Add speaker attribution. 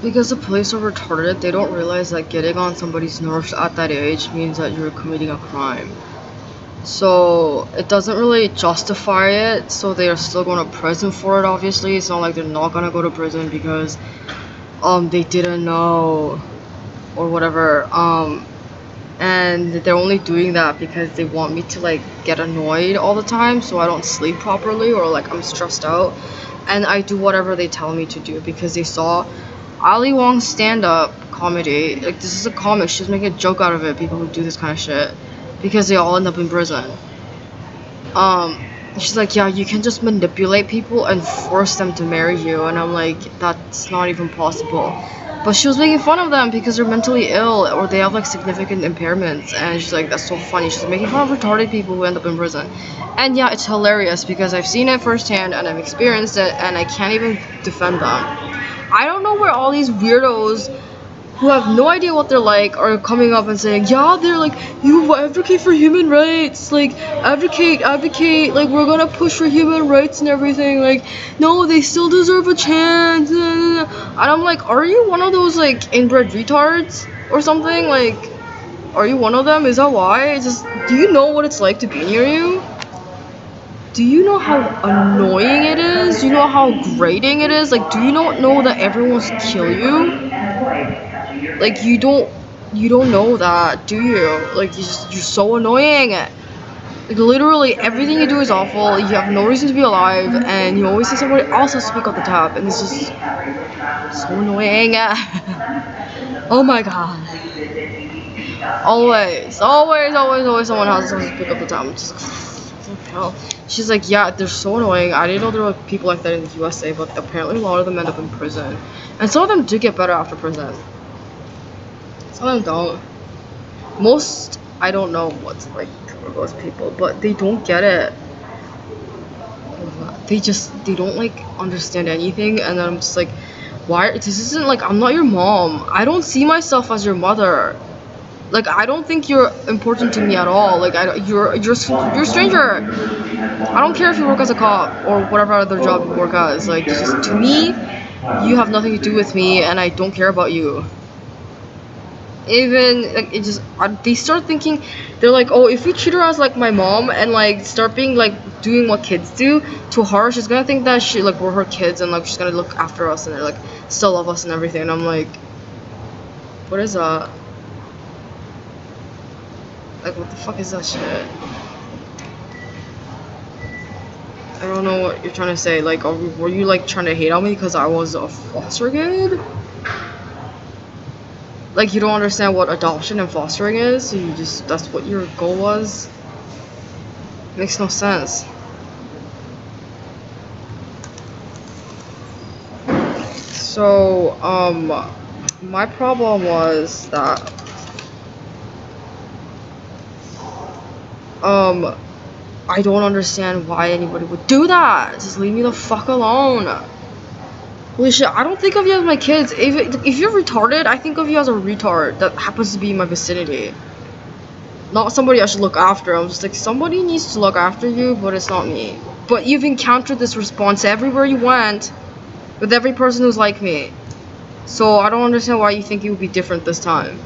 Speaker 1: Because the police are retarded, they don't realize that getting on somebody's nerves at that age means that you're committing a crime. So it doesn't really justify it, so they are still going to prison for it. Obviously, it's not like they're not gonna go to prison because they didn't know or whatever. And they're only doing that because they want me to like get annoyed all the time, so I don't sleep properly or like I'm stressed out, and I do whatever they tell me to do because they saw Ali Wong's stand-up comedy. Like, this is a comic. She's making a joke out of it. People who do this kind of shit because they all end up in prison. um she's like, yeah, you can just manipulate people and force them to marry you, and I'm like, that's not even possible. But she was making fun of them because they're mentally ill or they have like significant impairments, and she's like, that's so funny. She's making fun of retarded people who end up in prison. And yeah, it's hilarious because I've seen it firsthand and I've experienced it, and I can't even defend them. I don't know where all these weirdos who have no idea what they're like are coming up and saying, yeah, they're like, you advocate for human rights, like, advocate, like, we're gonna push for human rights and everything, like, no, they still deserve a chance. And I'm like, are you one of those, like, inbred retards or something? Like, are you one of them? Is that why? Just, do you know what it's like to be near you? Do you know how annoying it is? Do you know how grating it is? Like, do you not know that everyone wants to kill you? Like, you don't know that, do you? Like, you're so annoying. Like, literally everything you do is awful. You have no reason to be alive, and you always say somebody else has to speak up the top, and it's just so annoying. Oh my god. Always someone has to speak up the top. I'm just, what the hell? She's like, yeah, they're so annoying. I didn't know there were people like that in the USA, but apparently a lot of them end up in prison, and some of them do get better after prison. Some of them don't. Most, I don't know what's like for those people, but they don't get it. They don't like understand anything, and then I'm just like, why? This isn't like, I'm not your mom. I don't see myself as your mother. Like, I don't think you're important to me at all. Like, you're a stranger. I don't care if you work as a cop or whatever other job you work as. Like, it's just, to me, you have nothing to do with me, and I don't care about you. Even like, it just, they start thinking, they're like, oh, if we treat her as like my mom and like start being like doing what kids do to her, she's gonna think that she, like, we're her kids, and like she's gonna look after us and like still love us and everything. And I'm like, what is that? Like, what the fuck is that shit? I don't know what you're trying to say. Like, were you like trying to hate on me because I was a foster kid? Like, you don't understand what adoption and fostering is, so you just, that's what your goal was? Makes no sense. So, my problem was that, I don't understand why anybody would do that. Just leave me the fuck alone. Holy shit, I don't think of you as my kids. If you're retarded, I think of you as a retard that happens to be in my vicinity. Not somebody I should look after. I'm just like, somebody needs to look after you, but it's not me. But you've encountered this response everywhere you went, with every person who's like me. So I don't understand why you think it would be different this time.